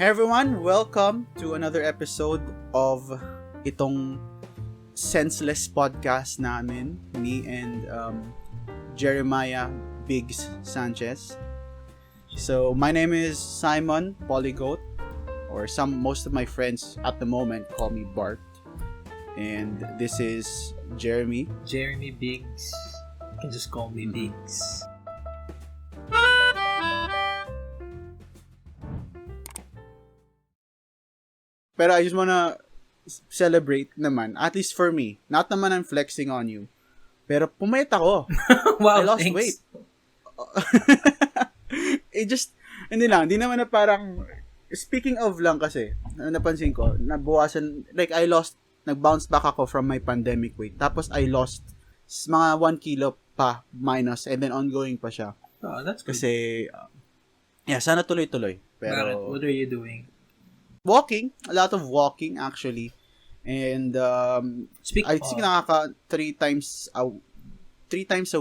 Hey everyone, welcome to another episode of itong senseless podcast namin, me and Jeremiah Biggs Sanchez. So my name is Simon PoliGoat, or most of my friends at the moment call me Bart, and this is Jeremy Biggs. You can just call me Biggs. Pero I just wanna celebrate naman, at least for me. Not naman I'm flexing on you. Pero pumayat ako. Wow, I lost thanks. weight. Hindi naman na parang, speaking of lang kasi, napansin ko, nabawasan, like nag-bounce back ako from my pandemic weight. Tapos I lost mga 1 kilo pa minus, and then ongoing pa siya. Oh, that's good. Kasi, sana tuloy-tuloy. Pero, what are you doing? Walking, a lot of walking actually. And I think nakaka 3 times a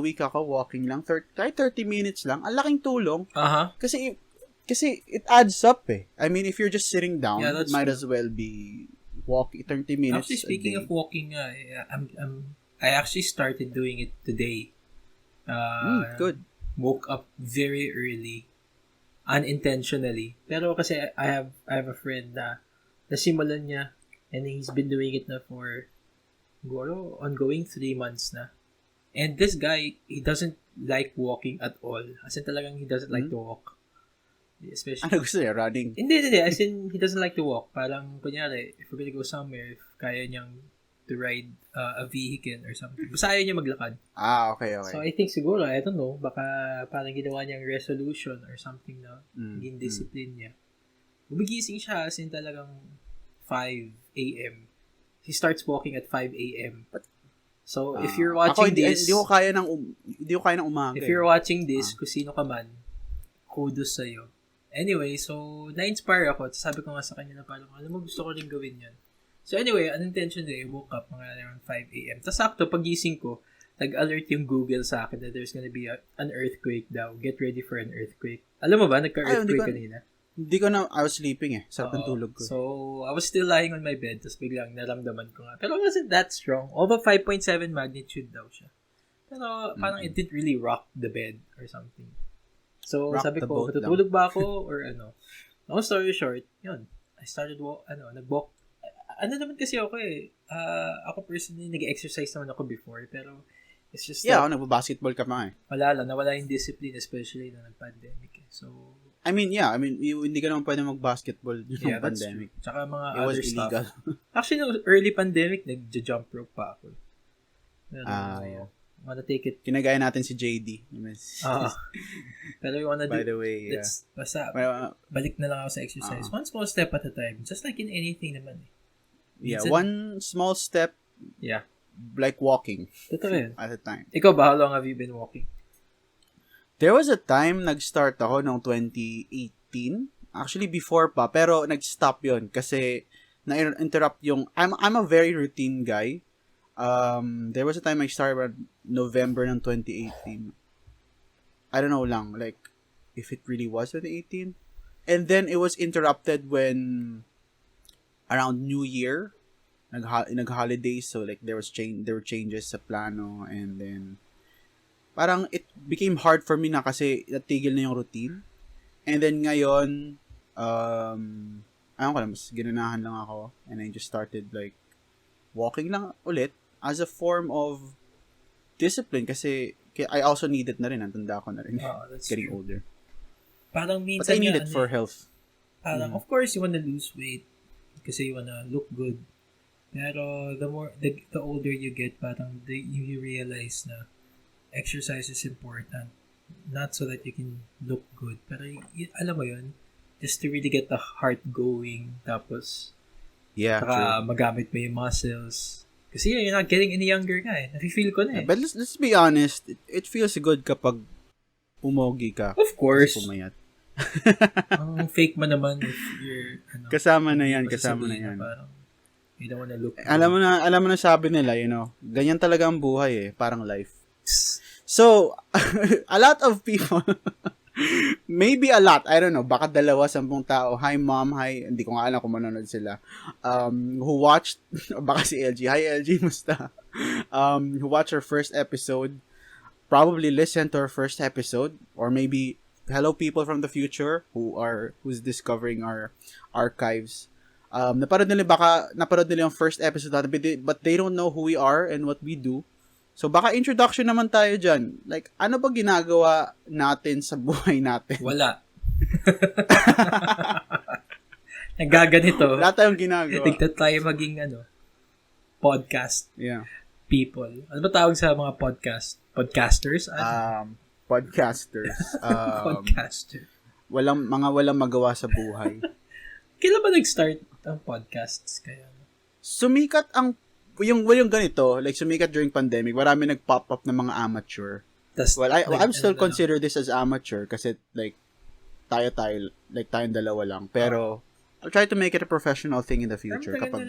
week ako walking lang. Kahit 30 minutes lang. Ang laking tulong. Kasi it adds up eh. I mean, if you're just sitting down, it might as well be walking 30 minutes. Actually, speaking of walking, I actually started doing it today. Good. Woke up very early. Unintentionally. Pero kasi I have a friend na nasimulan niya and he's been doing it na for ongoing 3 months na. And this guy, he doesn't like walking at all. As in talagang he doesn't like to walk. Especially, ano gusto niya? Running? Hindi. As in, he doesn't like to walk. Parang, kunyari, if we're gonna go somewhere, if kaya niyang to ride a vehicle or something. Basta ayaw niya maglakad. Okay. So, I think siguro, I don't know, baka parang ginawa niyang resolution or something na naging discipline niya. Bumigising siya as in talagang 5 a.m. He starts walking at 5 a.m. So, if you're watching this... Hindi ko kaya ng umaga. If you're watching this, kung sino ka man, kudos sa'yo. Anyway, so, na-inspire ako. Sabi ko nga sa kanya na parang, alam mo, gusto ko rin gawin yan. So anyway, unintentionally, I woke up mga around 5 a.m. Tapos sakto, pagising ko, nag-alert yung Google sa akin that there's gonna be an earthquake daw. Get ready for an earthquake. Alam mo ba, nagka-earthquake kanina? Hindi ko na, I was sleeping eh. Sa pantulog ko. So, I was still lying on my bed, tapos biglang naramdaman ko nga. Pero it wasn't that strong. Although 5.7 magnitude daw siya. Pero parang it didn't really rock the bed or something. So, sabi ko, matutulog ba ako or ano? Long story short, yun. I started nag-walk. Ano naman kasi ako eh. Ako personally, nag-exercise naman ako before, pero it's just ako nagbabasketball ka pa eh. Nawala yung discipline, especially na nag-pandemic eh. So, hindi ka naman pwede mag-basketball yung pandemic. Tsaka mga it was illegal. Actually, no, early pandemic, nag-jump rope pa ako. Wanna take it. Kinagaya natin si JD. Pero you wanna by the way, basta, balik na lang ako sa exercise. One small step at a time. Just like in anything naman eh. One small step. Like walking. Totoo yun. At a time. Ikaw ba, how long have you been walking? There was a time nag-start ako noong 2018. Actually, before pa. Pero nag-stop yon kasi na-interrupt yung... I'm a very routine guy. There was a time I started around November ng 2018. I don't know lang, like, if it really was 2018. And then it was interrupted when around New Year, nag-holidays, so like there were changes sa plano, and then parang it became hard for me na kasi natigil na yung routine. And then ngayon, mas ginanahan lang ako, and I just started like walking lang ulit as a form of discipline kasi I also need it na rin, natanda ko na rin. Getting true. Older. Parang minsan but I need it for health. Parang, of course, you wanna lose weight kasi you wanna look good. Pero the older you get, parang you realize na exercise is important. Not so that you can look good. Pero alam mo yun, just to really get the heart going. Tapos, magamit mo yung muscles. Kasi you're not getting any younger ka eh. Nafe-feel ko na eh. But let's be honest, it feels good kapag pumogi ka. Of course. Pumayat. Ang fake mo naman if you're kasama na yan. Parang, you don't wanna look. Alam mo na sabi nila, ganyan talaga ang buhay eh, parang life. So, a lot of people Maybe a lot. I don't know. Baka 2-10 tao. Hi, mom. Hi. Hindi ko nga alam kung manonood sila. Who watched, baka si LG. Hi, LG. Musta? Who watched our first episode. Probably listen to our first episode. Or maybe, hello people from the future who's discovering our archives. Naparod nila yung first episode natin, but they don't know who we are and what we do. So, baka introduction naman tayo dyan. Like, ano ba ginagawa natin sa buhay natin? Wala. Nagaganito. Wala tayong ginagawa. Tignan tayo maging, podcast people. Ano ba tawag sa mga podcasters? Podcasters. Podcaster. Walang magawa sa buhay. Kailan ba nag-start ang podcasts kaya? Sumikat yung ganito, like sumikat during pandemic, marami nag-pop up ng mga amateur. Well, I'm still consider this as amateur kasi like tayong dalawa lang. Pero I'll try to make it a professional thing in the future kapag,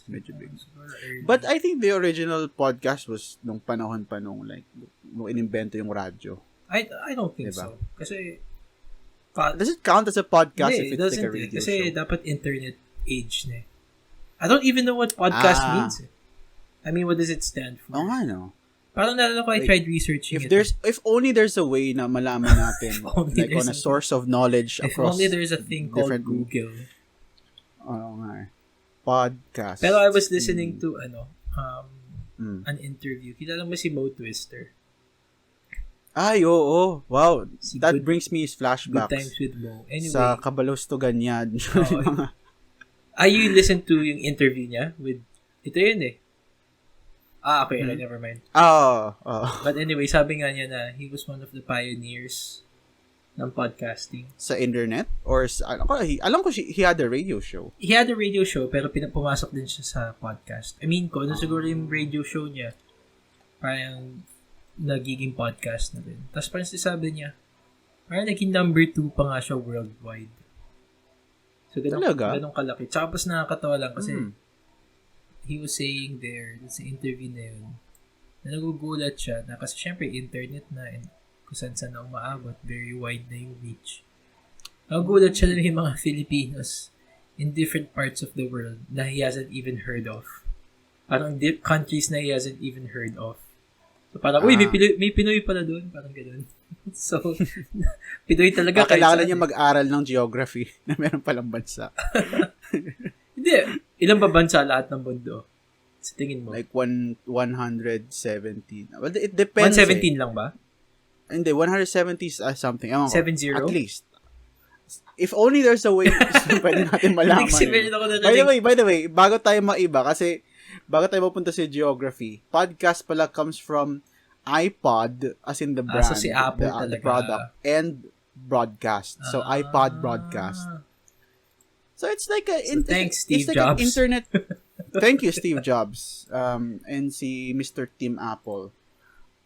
medyo big. But I think the original podcast was nung panahon pa nung inimbento yung radyo. I don't think so. Kasi does it count as a podcast if it's like a show? radio Kasi show? dapat internet age na eh. I don't even know what podcast means eh. I mean, what does it stand for? Oo nga, no? Parang nalala ko, I tried researching it. If only there's a way na malaman natin like on a source of knowledge across if only there's a thing called Google. Oo nga eh. Podcast. Pero I was listening to an interview. Kilala mo si Mo Twister? Ay, oo. Wow. That brings me flashbacks. Good times with Mo. Anyway. Sa Kabalostugan yan. You listened to yung interview niya with, ito yun eh. Okay, never mind. But anyway, sabi nga niya na he was one of the pioneers ng podcasting. Sa internet? Or alam ko he had a radio show. He had a radio show, pero pumasok din siya sa podcast. I mean, kung ano siguro yung radio show niya, parang nagiging podcast na rin. Tapos parang sabi niya, parang naging number 2 pa nga siya worldwide. So, ganun kalaki. Tsaka pas nakakatawa lang kasi he was saying there, sa interview na yun, na nagugulat siya na kasi syempre internet na and kung saan na umaabot, very wide na yung reach. Nagugulat siya na yung mga Filipinos in different parts of the world na he hasn't even heard of. Parang countries na he hasn't even heard of. So parang, may Pinoy pala doon. Parang gano'n. So, Pinoy talaga. Kailangan niya mag-aral ng geography na meron palang bansa. Hindi. Ilan ba bansa lahat ng mundo? Sa tingin mo? Like 117. Well, it depends. 117 lang ba? Hindi, 170 is something. 70? At least. If only there's a way pwede natin malaman. By the way, bago tayo maiba, kasi bago tayo mapunta sa geography, podcast pala comes from iPod, as in the brand, so si Apple the product, and broadcast. So, iPod broadcast. So, it's like thanks, Steve Jobs. Internet. Thank you, Steve Jobs. And si Mr. Tim Apple.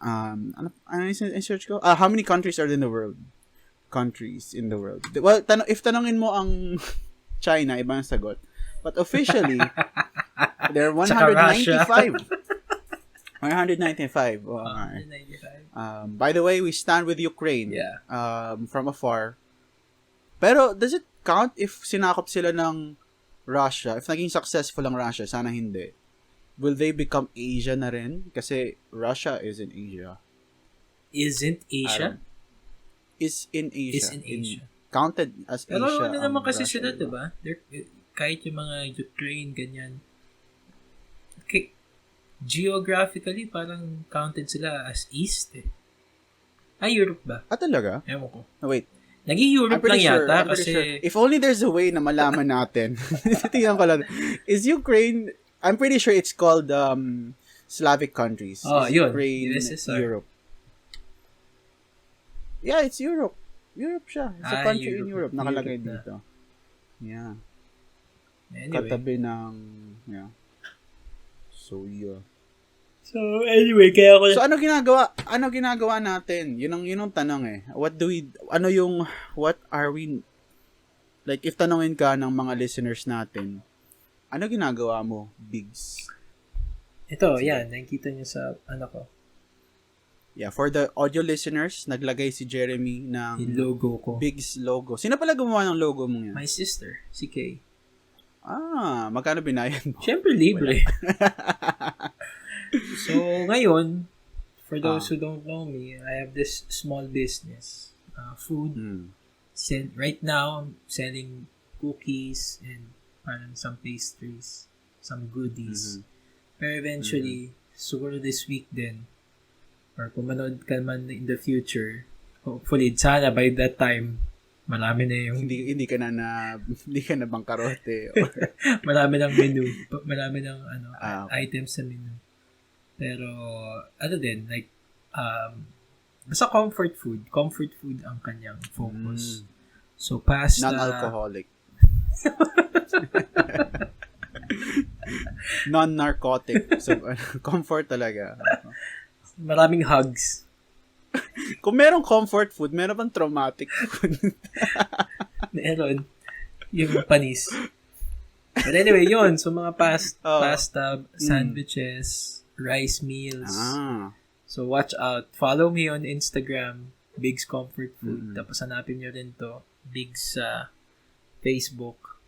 Ano yung search ko? How many countries are in the world? Countries in the world. Well, if tanongin mo ang China, iba ang sagot. But officially, there are 195. 195. Oh, 195. By the way, we stand with Ukraine. Yeah. From afar. Pero, does it count if sinakop sila ng Russia? If naging successful ang Russia, sana hindi. Will they become Asia na rin? Kasi Russia is in Asia. Isn't Asia? Is in Asia. Is in Asia. Counted as Asia. Pero ano naman kasi sila, diba? Kahit yung mga Ukraine, ganyan. Okay. Geographically, parang counted sila as East eh. Europe ba? Talaga? Ewan ko. No, wait. Naging Europe lang yata kasi... Sure. If only there's a way na malaman natin. Tingnan ko lang. Is Ukraine... I'm pretty sure it's called Slavic countries. Yun. Ukraine, USSR. Europe. Yeah, it's Europe. Europe siya. It's a country in Europe. Nakalagay dito. Yeah. Anyway. Katabi ng... Yeah. So, yeah. So, anyway, kaya ako... So, ano ginagawa natin? Yun ang tanong eh. What are we... Like, if tanongin ka ng mga listeners natin, ano ginagawa mo, Biggs? Ito, yan. Nakikita niyo sa, ko. Yeah, for the audio listeners, naglagay si Jeremy ng Yung logo ko. Big's logo. Sino pala gumawa ng logo mong yan? My sister, si Kay. Magkano binayad mo? Siyempre, libre. So, ngayon, for those who don't know me, I have this small business. Food. Right now, I'm selling cookies and parang some pastries, some goodies. Pero eventually, siguro this week din, or kung manood ka man in the future, hopefully, sana by that time, marami na yung... Hindi ka na bangkarote. Or... marami ng menu. Marami ng items sa menu. Pero, din, like, basta comfort food. Comfort food ang kanyang focus. So, pasta... Non-alcoholic. Non-narcotic. So, comfort talaga. Maraming hugs. Kung merong comfort food, meron bang traumatic food? Meron. Yung panis. But anyway, yun. So, mga pasta, sandwiches, rice meals. So, watch out. Follow me on Instagram, Big's Comfort Food. Tapos, hanapin nyo rin to, Big's Facebook.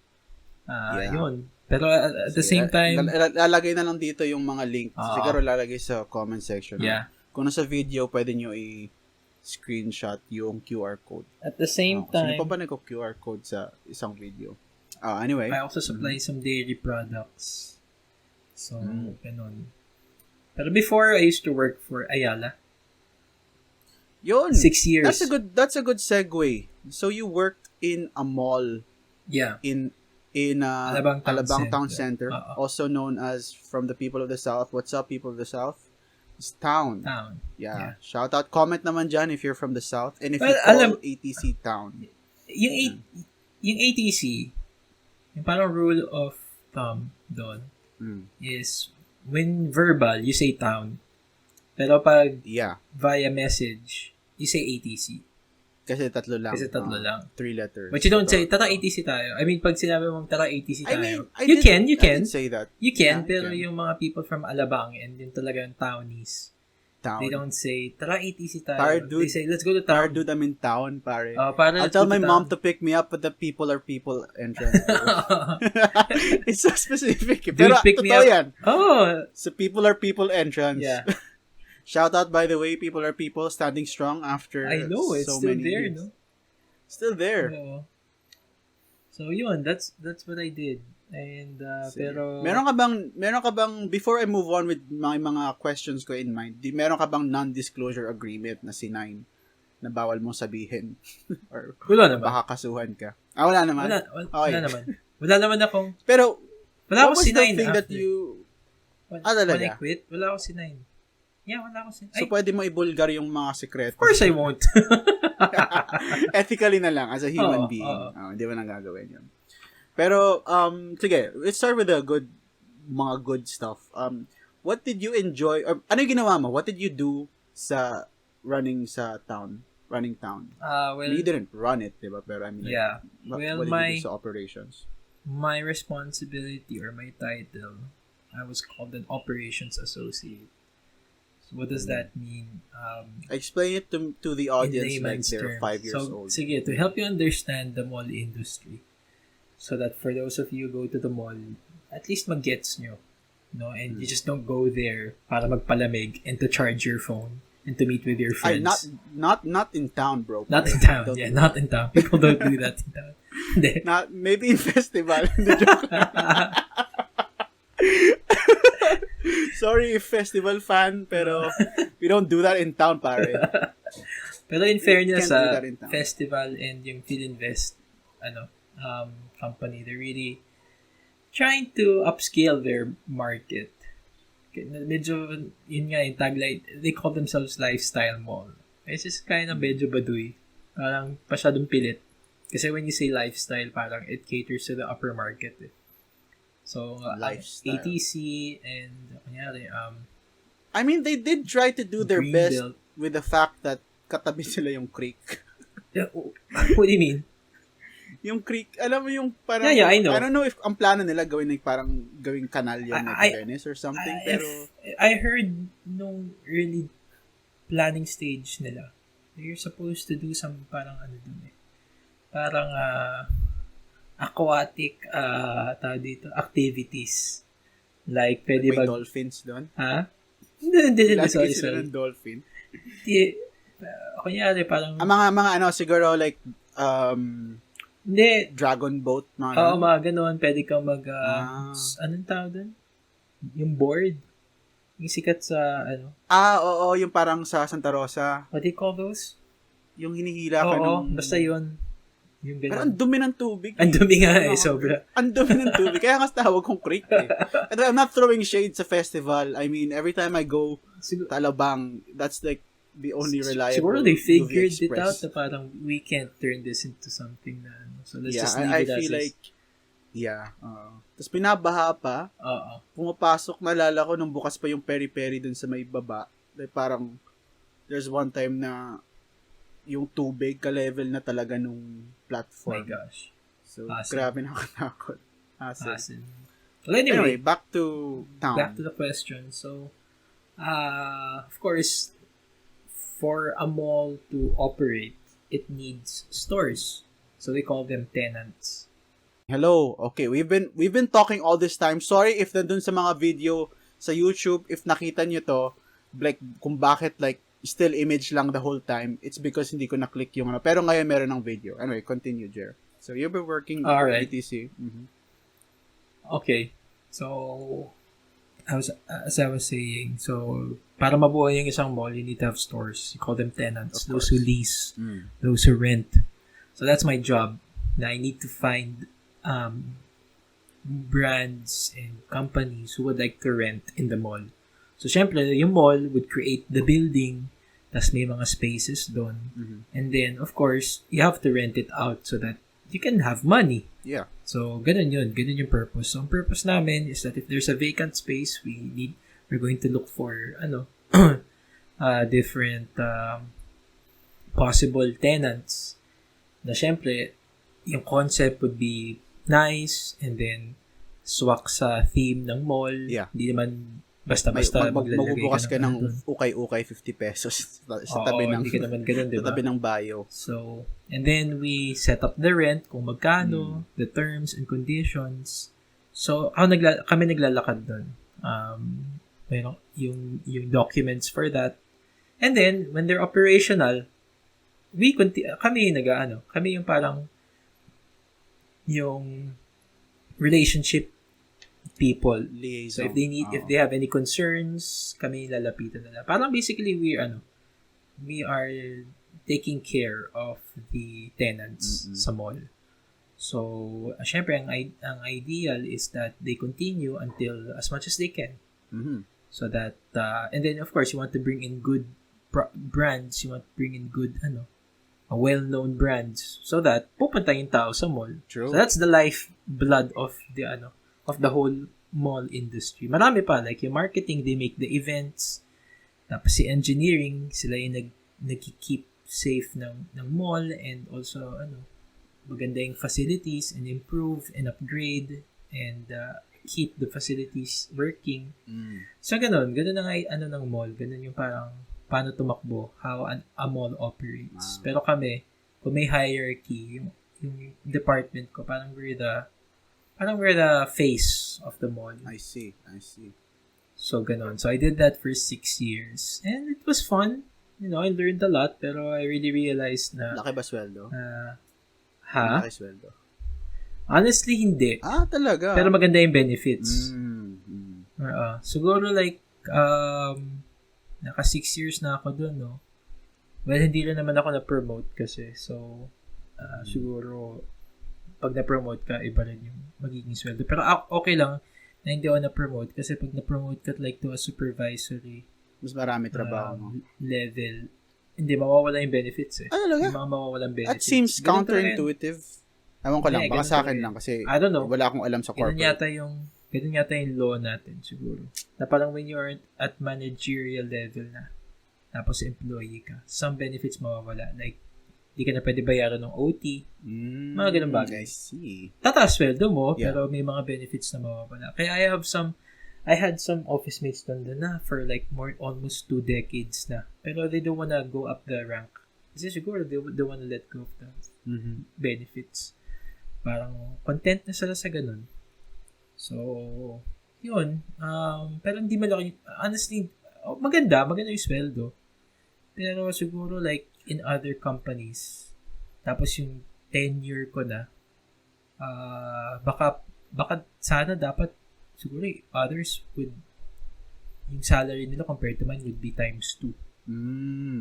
Yun. Pero at the same time... Lalagay na lang dito yung mga link. Siguro lalagay sa comment section. Yeah. Kung nasa video, pwede nyo i-screenshot yung QR code. At the same time... Sino pa nag-QR code sa isang video? Anyway. I also supply some dairy products. So, ganun. Pero before, I used to work for Ayala. Yun. 6 years. That's a good segue. So, you worked in a mall. Yeah. In Alabang Town Center, also known as from the people of the South. What's up, people of the South? It's town. Yeah. Shout out, comment naman dyan if you're from the South and if you call ATC town. Yung ATC, yung parang rule of thumb doon is when verbal, you say town. Pero pag via message, you say ATC. Kasi tatlo lang. 3 letters. But you don't say, tara ATC tayo. I mean, pag sinabi mong tara ATC tayo, I can. didn't say that. You can, pero yung mga people from Alabang and yung talagang townies, they don't say, tara ATC tayo. They say, let's go to town. Dude, I'm in town, pare. I'll tell my mom to pick me up at the people entrance. It's so specific. Dude, pero pick me totoo up. yan. So people entrance. Yeah. Shout out, by the way, people standing strong after I know, it's so still many there, years. no? Still there. So yun, that's what I did. And pero meron ka bang before I move on with my mga questions ko in mind, meron ka bang non-disclosure agreement na sinign na bawal mong sabihin or wala naman. Baka kasuhan ka? Wala naman. Wala naman. Wala naman akong pero wala akong the sinign thing after. that you When talaga? I quit, wala akong sinign. Yeah, wala akong sinign. So pwede mo ibulgar yung mga sekreto. Of course I won't. Ethically na lang as a human being. Hindi mo nang gagawin yun. Pero, sige, let's start with the mga good stuff. What did you enjoy, or ano yung ginawa mo? What did you do sa running town? Well, you didn't run it, diba? Pero I mean, yeah. what did you do sa operations? My responsibility or my title, I was called an operations associate. So what does that mean? Explain it to the audience like they're 5 years old. So, sige, to help you understand the mall industry, so that for those of you who go to the mall, at least mag-gets nyo, no? And you just don't go there para magpalamig and to charge your phone and to meet with your friends. Not in town, bro. Not in town. Yeah, not in town. People don't do that in town. Not maybe in festival. Joke. Sorry if festival fan, pero we don't do that in town, pare. Pero in fairness, festival and yung Philinvest, company, they're really trying to upscale their market. Medyo, yun nga, yung tagline, they call themselves lifestyle mall. It's just kind of medyo baduy. Parang pasyadong pilit. Kasi when you say lifestyle, parang it caters to the upper market. So, ATC and, kunyari, I mean, they did try to do their best Greenbelt. With the fact that katabi sila yung creek. What do you mean? Yung creek, alam mo yung parang, Yeah, I know. I don't know if ang plano nila gawin parang gawing kanal yun na Venice or something, pero I heard nung early planning stage nila, they're supposed to do some parang ano dun eh. Parang aquatic tawag dito, activities. Like, pwede May dolphins doon? Ha? Hindi, Lagi sorry. sila ng dolphin. Hindi, kunyari parang... mga ano, siguro like, hindi, dragon boat, mga oo, mga ganun. Pwede kang anong tawag doon? Yung board. Yung sikat sa, oo, yung parang sa Santa Rosa. what do you call those? Yung hinihila ka Oo, nung... basta yun. Yung ganun. Pero ang dumi ng tubig. Ang dumi nga sobra. Ang dumi ng tubig. Kaya nga tawag kong creek eh. And I'm not throwing shade sa festival. I mean, every time I go to Alabang, that's like the only reliable Siguro they figured UV it out Express. na parang we can't turn this into something na so let's Yeah, just leave I it as feel is. like, tapos binabaha pa, Oo. pumapasok, nalala ko nung bukas pa yung peri-peri dun sa may baba. Like, parang, there's one time na yung tubig ka-level na talaga nung My platform. gosh. So, Hassle. grabe nakatakot. Hassle. Hassle. Well, anyway, Back to town. back to the question. So, of course, for a mall to operate, it needs stores. So we call them tenants. Hello. Okay, we've been talking all this time. Sorry if nandun sa mga video sa YouTube, if nakita nyo to, like, kung bakit, like, still image lang the whole time, it's because hindi ko na-click yung ano. Pero ngayon meron ng video. Anyway, continue, Jer. So, you've been working All right. BTC. Mm-hmm. Okay. So, as I was saying, so, para mabuo yung isang mall, you need to have stores. You call them tenants. Of Those course. who lease. Mm. Those who rent. So, that's my job. Na I need to find brands and companies who would like to rent in the mall. So, syempre, yung mall would create the building, tas may mga spaces doon. Mm-hmm. And then, of course, you have to rent it out so that you can have money. Yeah. So, ganun yun. Ganun yung purpose. So, ang purpose namin is that if there's a vacant space, we're going to look for, different possible tenants. Na syempre, yung concept would be nice and then swak sa theme ng mall. Yeah. Hindi naman basta-basta maglalagay magbubukas ka ng doon. ukay-ukay 50 pesos sa Oo, tabi ng hindi ka naman ganun, di sa ba? tabi ng bayo. So, and then we set up the rent, kung magkano, the terms and conditions. So, kami naglalakad doon. Yung documents for that. And then, when they're operational, kami yung parang yung relationship people. Liaison. So if they have any concerns, kami lalapitan nila. Parang basically we are taking care of the tenants sa mall. So syempre ang ideal is that they continue until as much as they can. Mm-hmm. So that and then of course you want to bring in good brands, you want to bring in good well-known brands so that pupunta yung tao sa mall. True. So that's the lifeblood of the whole mall industry. Marami pa, like yung marketing, they make the events. Tapos si engineering, sila yung nag-keep safe ng mall and also maganda yung facilities and improve and upgrade and keep the facilities working. So ganun ang ng mall, ganun yung parang paano tumakbo, how a mall operates. Pero kami, kung may hierarchy, yung department ko, parang we're the face of the mall. I see. So, ganon. So, I did that for 6 years. And it was fun. I learned a lot, pero I really realized na... Laki ba sweldo? Ha? Laki sweldo. Honestly, hindi. Talaga? Pero maganda yung benefits. Mm-hmm. Siguro like, naka 6 years na ako doon, no? Well, hindi rin naman ako na-promote kasi. So, siguro, pag na-promote ka, iba rin yung magiging sweldo. Pero okay lang na hindi ako na-promote kasi pag na-promote ka like to a supervisory mas marami trabaho mo. level, hindi, mawawala yung benefits eh. Talaga? Yung mga mawawalang benefits. That seems counterintuitive. Ewan ko lang, baka sa akin lang kasi I don't know. wala akong alam sa corporate. Ganun yata yung law natin siguro. Na parang when you're at managerial level na, tapos employee ka, some benefits mawawala. Like, di ka na pwede bayaran ng OT. Mga ganun bagay. I see. Tataas sweldo mo, pero may mga benefits na mawawala. Kaya I had some office mates doon na for like almost 2 decades na. Pero they don't wanna go up the rank. Kasi siguro they don't wanna let go of the benefits. Parang content na sila sa ganun. So, yun. Pero hindi malaki. Honestly, maganda yung sweldo. Pero siguro like in other companies, tapos yung tenure ko na, baka sana dapat siguro others would, yung salary nila compared to mine would be times 2.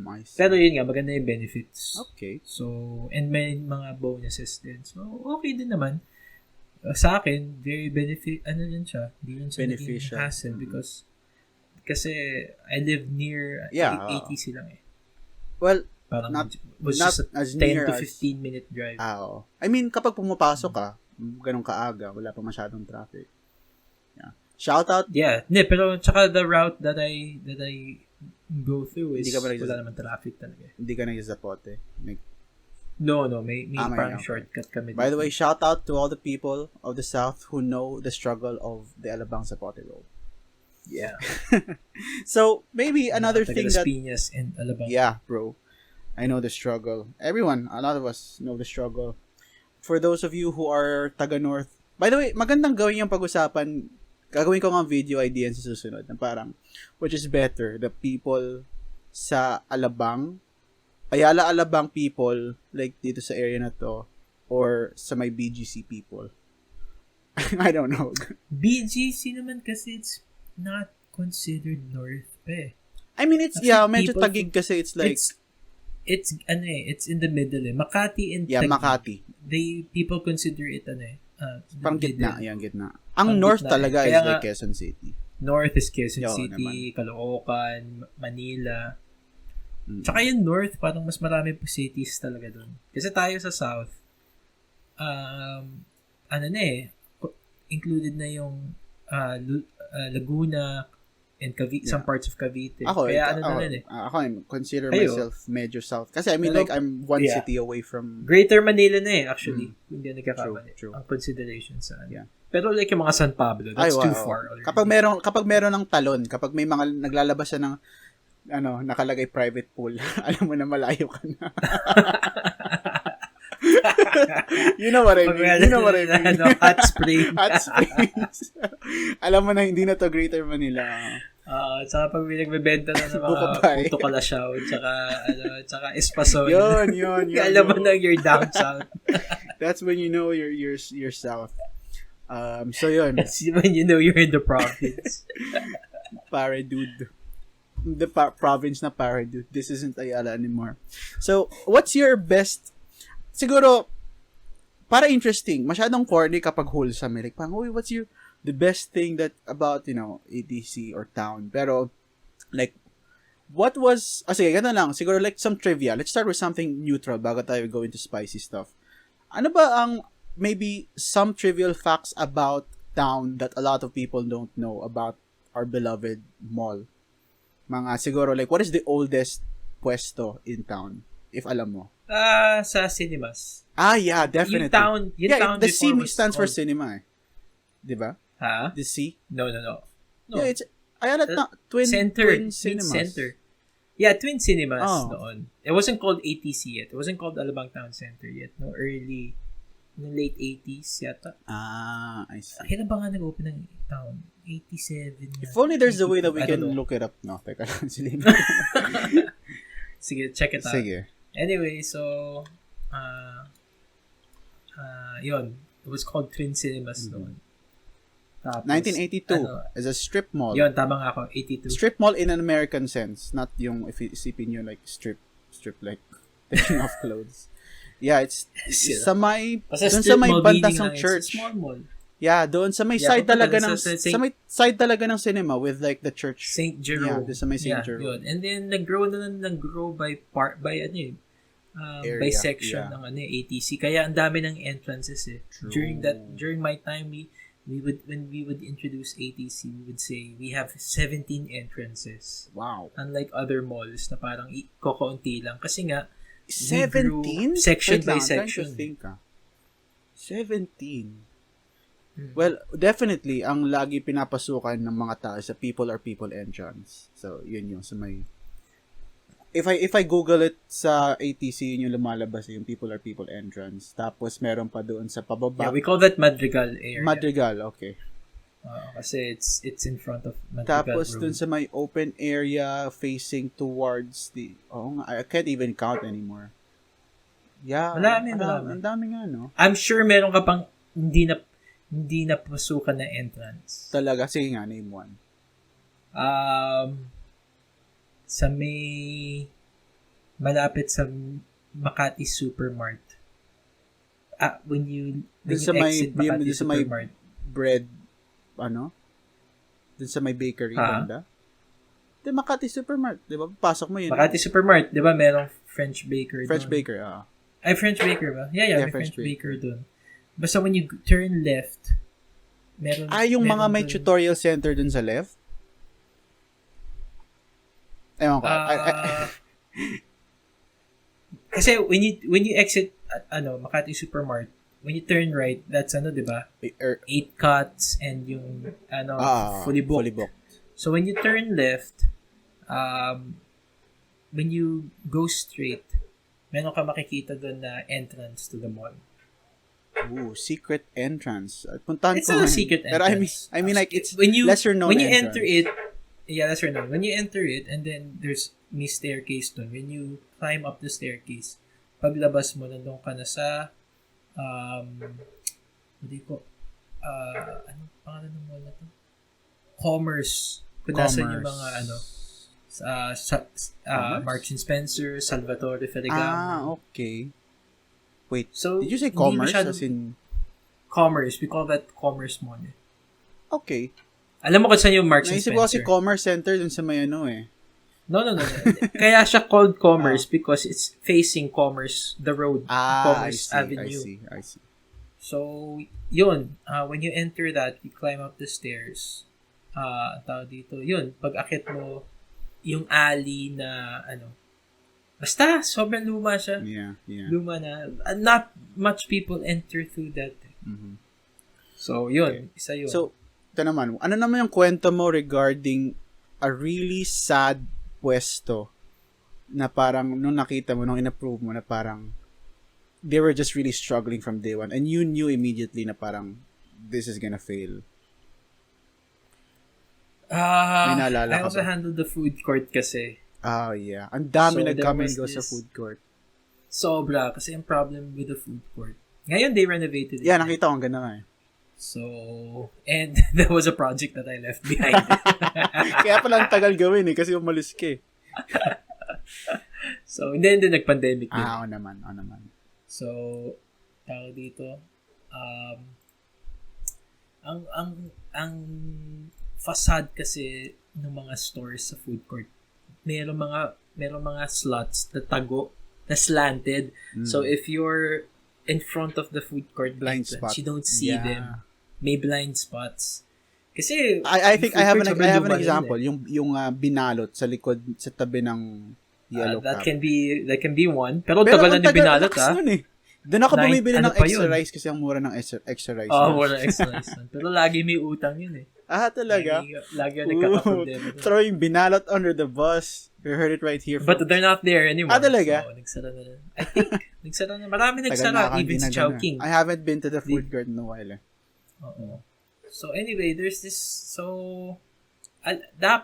I see. Pero yun nga, maganda yung benefits. Okay. So, and may mga bonuses din. So, okay din naman. Sa akin, very ano din siya. Hindi lang siya Beneficial. hassle because kasi I live near ATC lang eh. Well, Parang not was just a as 10 near to as 15 minute drive. Oo. I mean, kapag pumapasok ka, ganun kaaga, wala pa masyadong traffic. Yeah. Shout out. Yeah. Pero tsaka the route that I go through is wala naman traffic talaga. Hindi ka nag-zapote. No, may parang shortcut kami. By the way, shout out to all the people of the South who know the struggle of the Alabang Zapote Road. Yeah. So, maybe another thing that... Piñas and Alabang. Yeah, bro. I know the struggle. Everyone, a lot of us know the struggle. For those of you who are taga-north, by the way, magandang gawin yung pag-usapan. Gagawin ko nga video idea sa susunod na parang, which is better, the people sa Alabang, Ayala Alabang people, like dito sa area na to, or sa may BGC people. I don't know. BGC naman kasi it's not considered north pa eh. I mean, it's, medyo Taguig kasi it's like... It's in the middle eh. Makati and Taguig. Makati. People consider it parang gitna, gitna. Ang north talaga is like Quezon City. North is Quezon City, Caloocan, Manila. Tsaka yung north, parang mas marami po cities talaga doon. Kasi tayo sa south, included na yung Laguna and some parts of Cavite. Ako I consider myself medyo south. Kasi I mean, like, I'm one city away from... Greater Manila na eh, actually. Hindi na nagkakamali. True. Ang consideration sa Pero like yung mga San Pablo, that's too far already. Kapag meron ng talon, kapag may mga naglalabas ng nakalagay private pool, alam mo na malayo ka na. You know what I mean? Hot springs. Alam mo na hindi na to Greater Manila. Tsaka pag may nagbebenta na ng mga puto kalasyaw, tsaka espasol. Yun. Alam mo na you're down south. That's when you know you're south. So yun. That's when you know you're in the province. Pare dude. The province na pare dude. This isn't Ayala anymore. So, what's your best... Siguro, para interesting, masyadong corny kapag wholesome. Like, what's the best thing that about, ATC or town? Pero, like, what was... sige, ganun lang. Siguro, like, some trivia. Let's start with something neutral bago tayo go into spicy stuff. Ano ba ang, maybe, some trivial facts about town that a lot of people don't know about our beloved mall? Mga, siguro, like, what is the oldest pwesto in town? If alam mo. Sa cinemas. Yeah, definitely. Yung town the C stands for cinema eh. Diba? Ha? The C? No. Yeah, it's, Twin Cinemas. Center. Yeah, Twin Cinemas noon. It wasn't called ATC yet. It wasn't called Alabang Town Center yet. No, late 80s yata. I see. Kailan ba nga nag-open ng town? 87 If only there's a way that we can look it up. No, teka lang. Sige, check it out. Sige. Anyway, so, yun. It was called Twin Cinemas noon. Tapos, 1982 as a strip mall. Yun, tama nga ako. 82. Strip mall in an American sense. Not yung, if isipin nyo, like, strip like, taking off clothes. Yeah, it's sa may, doon sa may bandas ng church. It's a small mall. Yeah, doon sa may side talaga ng sa may side talaga ng cinema with like the church. St. Jerome. Yeah, sa may St. Jerome. Yun. And then nag-grow by by section ng ATC. Kaya ang dami ng entrances eh. True. During my time when we would introduce ATC, we would say we have 17 entrances. Wow. Unlike other malls na parang kokonti lang kasi nga 17 section by section. 17. Well, definitely, ang lagi pinapasukan ng mga tao sa people are people entrance. So, yun yung sa may if I Google it sa ATC, yun yung lumalabas, yung People Are People entrance. Tapos meron pa doon sa pababa. Yeah, we call that Madrigal area. Madrigal, okay. Kasi it's in front of Madrigal Tapos Road. dun sa may open area facing towards the, I can't even count anymore. Yeah. Marami. Ang dami nga, no? I'm sure meron ka pang hindi na pasukan na entrance. Talaga, sige nga, name one. Sa may malapit sa Makati Supermart. When you exit Makati Supermart. Bread, dun sa may bakery, banda. Di Makati Supermart, di ba? Pasok mo yun. Makati Supermart, di ba? Merong French baker French dun. baker, Ay, French baker ba? Yeah, may French baker dun. Basta when you turn left, meron... yung meron mga may dun, tutorial center dun sa left? Ewan ko. Kasi when you exit Makati Supermart, when you turn right, that's di ba? 8 cuts and yung fully booked. So when you turn left, when you go straight, meron ka makikita doon na entrance to the mall. Ooh, secret entrance. Puntahan It's ko. not a secret entrance. Pero I mean like it's when you, lesser known when you entrance. enter it, yeah, lesser known. When you enter it, and then there's may staircase doon. When you climb up the staircase, paglabas mo, nandun ka na sa anong pangalan ng mall na to? Commerce. Kung nasan yung mga Marks and Spencer, Salvatore Ferragamo. Okay. Wait, so, did you say commerce as in... Commerce. We call that commerce mall. Okay. Alam mo kung saan yung Marks and Naisip Spencer? ko kasi commerce center dun sa may No. No. Kaya siya called commerce because it's facing commerce, the road. Commerce Avenue. I see. So, yun. When you enter that, you climb up the stairs. Tawag dito. Yun. Pag akit mo, yung alley na basta, sobrang luma siya. Yeah. Luma na. Not much people enter through that. Mm-hmm. So, yun. Okay. Isa yun. So, ito naman. Ano naman yung kwento mo regarding a really sad pwesto na parang nung nakita mo, nung in-approve mo na parang they were just really struggling from day one and you knew immediately na parang this is gonna fail? I also handled the food court kasi. Yeah. Ang dami nag-come and go sa this food court. Sobra. Kasi yung problem with the food court. Ngayon, they renovated it. Yeah, nakita ko. Ang ganda nga eh. So, and there was a project that I left behind. Kaya pala ang tagal gawin eh. Kasi umalis ka eh. So, and then nag-pandemic din. Oo naman. So, tawag dito, ang facade kasi ng mga stores sa food court, meron mga slots na tago, na slanted. So if you're in front of the food court blind entrance, spot. you don't see them. May blind spots. Kasi I think I have an example, eh. yung binalot sa likod sa tabi ng yellow that cup. can be one. Pero tagal na ni binalot Doon ako bumibili ng extra yun? rice kasi ang mura ng extra rice. Mura ng extra rice. Pero lagi may utang yun eh. Talaga? Lagi nagkakaproblema. Throwing binalot under the bus. You heard it right here. But they're not there anymore. Talaga? So, nagsara na rin. I think, nagsara na. Marami nagsara. Even si Chowking. I haven't been to the food court in a while eh. Oo. So anyway, there's this,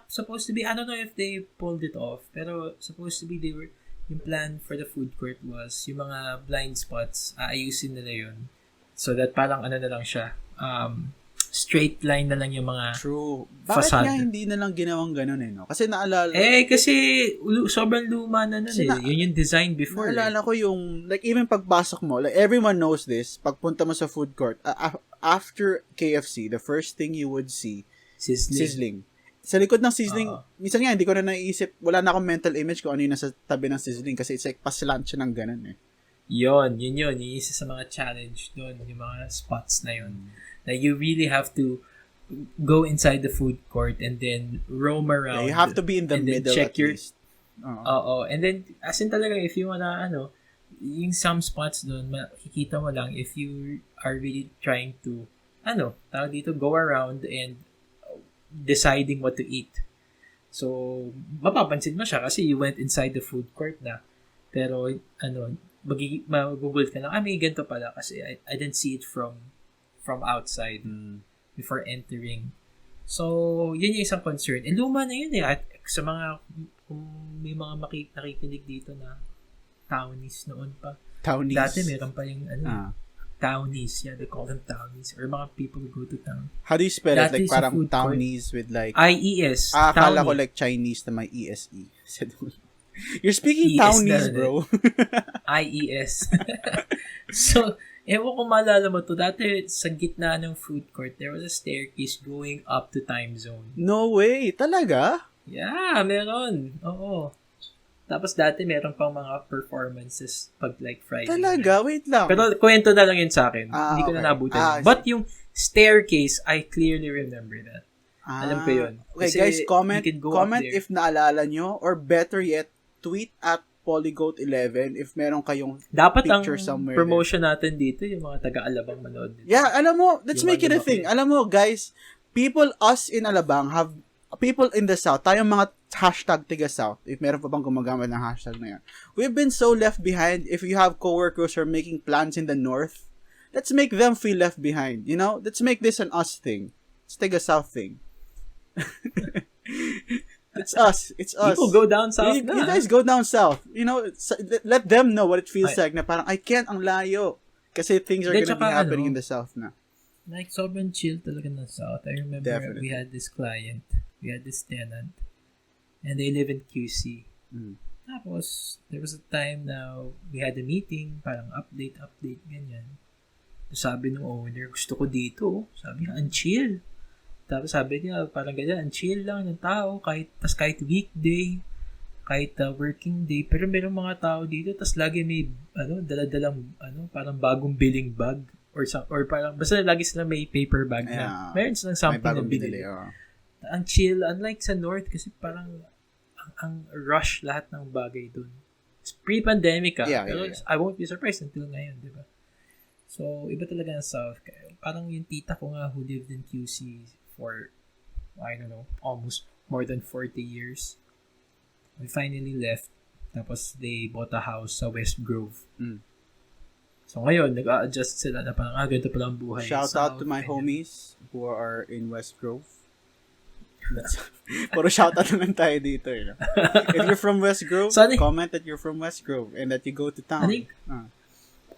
supposed to be, I don't know if they pulled it off, pero supposed to be yung plan for the food court was yung mga blind spots, aayusin nila yun. So that parang na lang siya, straight line na lang yung mga True. Bakit facade. nga hindi na lang ginawang ganun eh, no? Kasi naalala... kasi sobrang luma na nun yun yung design before. Naalala ko yung, like even pagpasok mo, like everyone knows this, pagpunta mo sa food court, after KFC, the first thing you would see, sizzling. Sa likod ng sizzling, minsan nga, hindi ko na naiisip, wala na akong mental image kung ano yung nasa tabi ng sizzling kasi it's like paslant siya ng ganun eh. Yun. Yung isa sa mga challenge doon, yung mga spots na yun. Na you really have to go inside the food court and then roam around. Yeah, you have to be in the middle at least. And then, as in talaga, if you wanna, yung some spots doon, makikita mo lang if you are really trying to, tawag dito, go around and deciding what to eat. So, mapapansin mo siya kasi you went inside the food court na. Pero, magugulat ka lang, may ganito pala kasi I didn't see it from outside before entering. So, yun yung isang concern. Luma na yun eh. At sa mga, kung may mga nakikinig dito na townies noon pa. Townies. Dati meron pa yung townies. Yeah, they call them townies. Or mga people who go to town. How do you spell it? Dati Like parang food townies with like... I-E-S. Akala ko like Chinese na may E-S-E. You're speaking ES townies, na, bro. I-E-S. So, ewan ko maalala mo to. Dati sa gitna ng food court, there was a staircase going up to time zone. No way. Talaga? Yeah, meron. Oo. Tapos dati meron pang mga performances pag like Friday. Talaga? Wait lang. Pero kwento na lang yun sa akin. Hindi ko okay. na nabutan. But yung staircase, I clearly remember that. Alam ko yun. Okay, Kasi guys, comment if if naalala nyo, or better yet, tweet at PoliGoat11 if meron kayong dapat picture ang somewhere promotion natin dito, yung mga taga-Alabang manood dito. Yeah, alam mo, let's make it a thing. Alam mo, guys, us in Alabang have, people in the South, tayong mga hashtag tiga-South, if meron pa bang gumagamit ng hashtag na yan. We've been so left behind. If you have coworkers who are making plans in the North, let's make them feel left behind. You know? Let's make this an us thing. It's tiga-South thing. It's us. People go down south you guys go down south. You know, let them know what it feels like na parang, I can't, ang layo. Kasi things are gonna be happening in the south na. Like, sobrang chill talaga ng south. I remember Definitely. we had this client, we had this tenant, and they live in QC. Tapos, there was a time na we had a meeting, parang update, ganyan. Sabi ng owner, gusto ko dito. Sabi niya, ang chill. Tapos sabi niya, parang ganyan, ang chill lang ng tao, kahit weekday, kahit working day, pero merong mga tao dito, tas lagi may, daladalang, parang bagong billing bag, or parang, basta lagi sila may paper bag na, meron silang something na binili. Ang chill, unlike sa North, kasi parang, ang rush lahat ng bagay dun. It's pre-pandemic, pero I won't be surprised until ngayon, di ba? So, iba talaga ang South. Parang yung tita ko nga who lived in QC for, I don't know, almost more than 40 years. We finally left. Tapos, they bought a house sa West Grove. So, ngayon, nag-a-adjust sila na parang, ganito pala ang buhay. Shout out to my homies who are in West Grove. Puro shout out naman tayo dito. You know? If you're from West Grove, comment that you're from West Grove and that you go to town.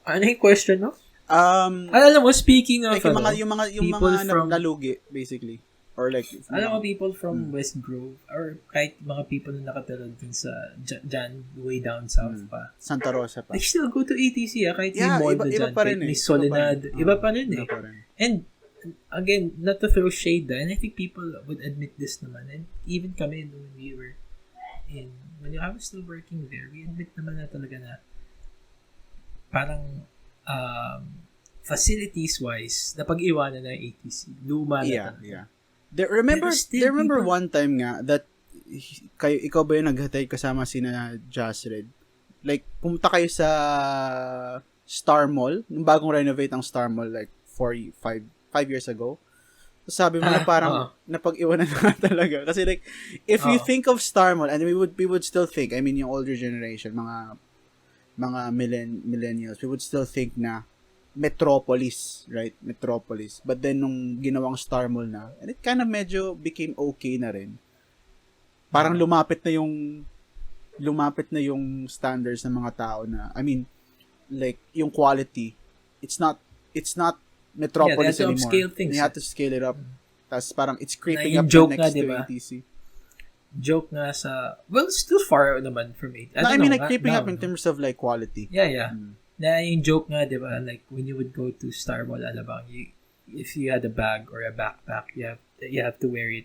Ano yung question, no? Alam mo, speaking of like yung mga nalugi, basically. Or like, alam mo, people from West Grove, or kahit mga people na nakatira dun sa dyan, way down south pa. Santa Rosa pa. They still go to ATC, kahit yung mall na dyan, kahit may Soledad. Iba pa rin eh. And, again, not to throw shade, and I think people would admit this naman, and even kami when we were when I was still working there, we admit naman na talaga na parang facilities-wise, napag-iwanan na yung ATC. Luma na talaga. Yeah. Remember one time nga that ikaw ba yung naghatay kasama sina Jasred? Like, pumunta kayo sa Star Mall, nung bagong renovate ang Star Mall like 5 years ago. So sabi mo na parang napag-iwanan na talaga. Kasi like, if you think of Star Mall, and we would still think, I mean, yung older generation, mga millennials, we would still think na metropolis, right? Metropolis. But then, nung ginawang Star Mall na, and it kind of medyo became okay na rin. Parang lumapit na yung standards ng mga tao na, I mean, like, yung quality, it's not metropolis anymore. You have to scale it up. Tapos parang it's creeping up next to ATC. Joke nga sa, well, still far naman from it. I mean, like, creeping up in terms of, like, quality. Yeah. Na yung joke nga, di ba, like, when you would go to Star Mall, Alabang, if you had a bag or a backpack, you have to wear it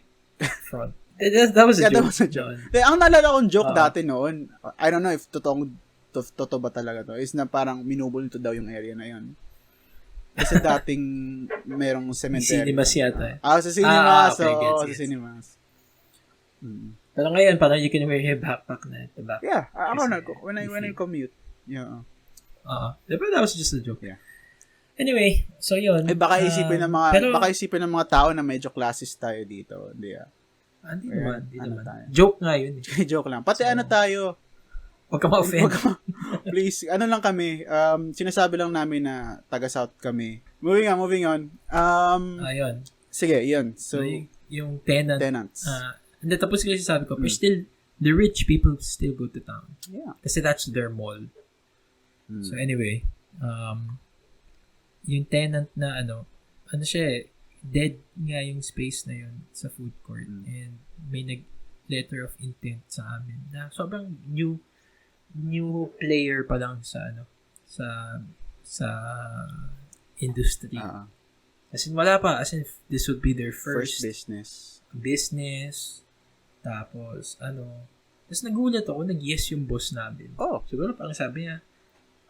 front. That was a joke. That was a joke. Ang naalala kong joke dati noon, I don't know if totoo ba talaga to, is na parang minubulto daw yung area na yun. Kasi dating merong cemetery. Cinemas yata. Sa cinemas. Okay, sa cinemas. Pero ngayon, parang you can wear your backpack na. Yeah, ako na. When I commute. Yeah. Diba, that was just a joke. Yeah. Anyway, so yun. Baka isipin ng mga tao na medyo classist tayo dito. Hindi Hindi Or naman, hindi ano naman. tayo? Joke nga yun eh. Joke lang. Pati So, ano tayo, Huwag ka ma-offend. please, ano lang kami, sinasabi lang namin na taga-South kami. Moving on. Ayun. Sige, yun. So, Yung tenant. tenants. Hindi, tapos kasi sabi ko, but still, the rich people still go to town. Yeah. Kasi that's their mall. So anyway, yung tenant na ano siya eh, dead nga yung space na yun sa food court. And may letter of intent sa amin na sobrang new player pa lang sa sa industry. As in, wala pa. As in, this would be their first business. Tapos, tapos nagulat ako, nag-yes yung boss namin. Siguro parang sabi niya,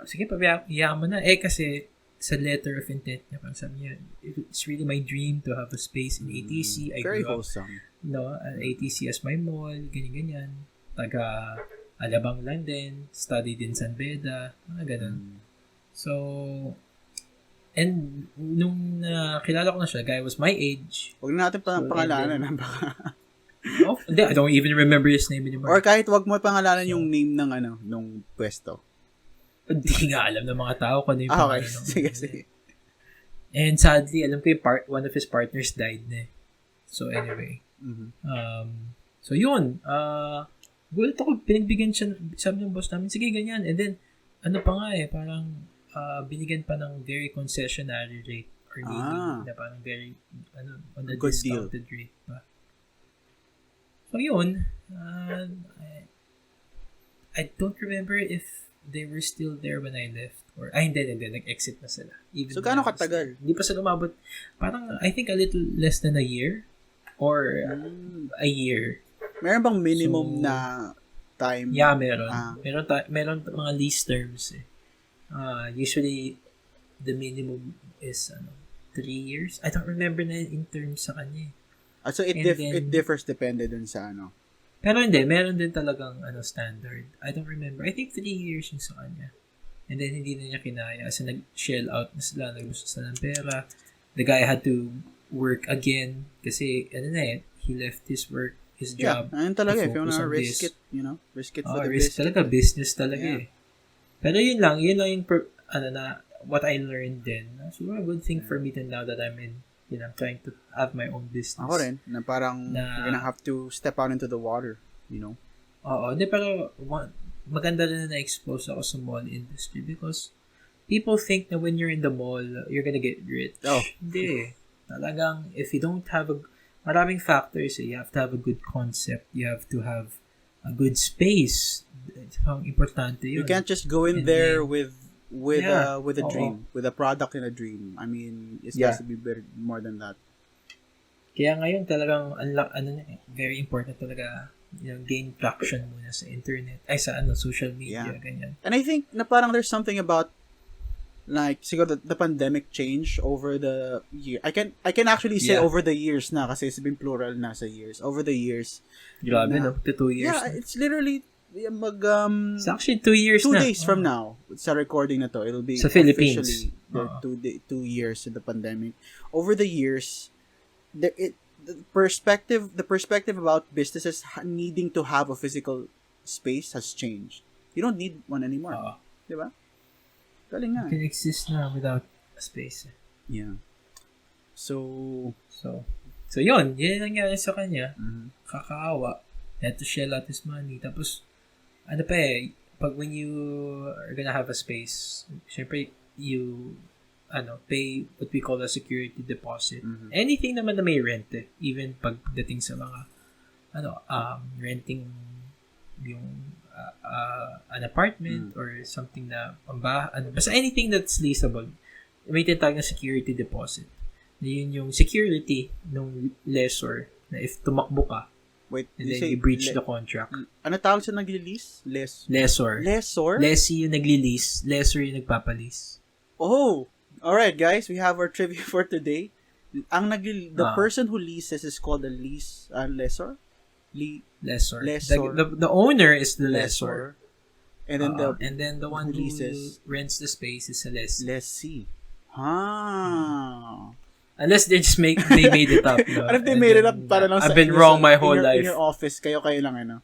sige, pabayaan mo na. Kasi, sa letter of intent niya, parang sabi niya, it's really my dream to have a space in ATC. I Very grew wholesome. ATC as my mall, ganyan-ganyan. Taga Alabang lang din, studied in San Beda, mga ganun. So, and nung kilala ko na siya, guy was my age. Huwag na natin pangalanan. I don't even remember his name anymore. Or kahit wag mo pangalanan yung name ng nung pwesto. Hindi nga alam ng mga tao kung ano yung okay. Sige. And sadly, alam ko yung one of his partners died na. So anyway. So yun. Gulat ako, pinagbigyan siya, sabi ng boss namin, sige, ganyan. And then, ano pa nga parang binigyan pa ng very concessionary rate or maybe na parang very, on a discounted rate pa. So yun, I don't remember if they were still there when I left. Or, hindi, nag-exit na sila. So, gaano katagal? Hindi pa sila umabot. Parang, I think a little less than a year. Or a year. Meron bang minimum na time? Yeah, meron. Meron mga lease terms eh. Usually, the minimum is 3 years. I don't remember na in terms sa kanya eh. So, it differs depende dun sa Pero hindi, meron din talagang standard. I don't remember. I think 3 years yung sa kanya. And then, hindi na niya kinaya. Kasi nag-shell out na sila. Nagbusto sila ng pera. The guy had to work again. Kasi, he left his work, his job. Yeah, ayun talaga. If you wanna risk it, risk it for the risk business. Talaga, business talaga eh. Pero yun lang yung what I learned then. So, a good thing for me then now that I'm in, I'm trying to have my own business. Ako rin, na parang you're gonna have to step out into the water, Oo, pero maganda rin na na-expose ako sa mall industry because people think na when you're in the mall, you're gonna get rich. Hindi. Talagang, if you don't have maraming factors eh. You have to have a good concept. You have to have a good space. Ang importante yun. You can't just go in there with a dream, with a product and a dream. I mean, it has to be more than that. Kaya ngayon talagang very important talaga gain traction muna sa internet, sa social media, ganyan. And I think na parang there's something about like siguro the pandemic change over the year. I can actually say over the years na kasi it's been plural na sa years. Over the years. Grabe no, 2 years. Yeah, it's literally it's actually 2 years 2 na. days from now sa recording na to, it'll be sa Philippines. Officially 2 years in the pandemic. Over the years, the perspective about businesses needing to have a physical space has changed. You don't need one anymore. Diba? Galing nga. You can exist na without a space. Yeah. So yun ang nangyari sa kanya. Kakaawa. Had to shell out his money. Tapos, pag when you are gonna have a space, syempre, you pay what we call a security deposit. Anything naman na may rent even pagdating sa mga renting yung an apartment or something na basta anything that's leasable, may tinatawag na security deposit. Yun yung security ng lessor na if tumakbo ka, and then you breach the contract. Ano tawag sa nag-lease? Lessor. Lessee yung nag-lease, lessor yung nagpapalis. Oh! Alright, guys, we have our trivia for today. The person who leases is called a lessor. Lessor. Lessor. The owner is the lessor. And then the one who rents the space is a lessee. Lessee. Unless they made it up. No? What if they made it up para lang I've been wrong my whole life. In your office, kayo lang, ano.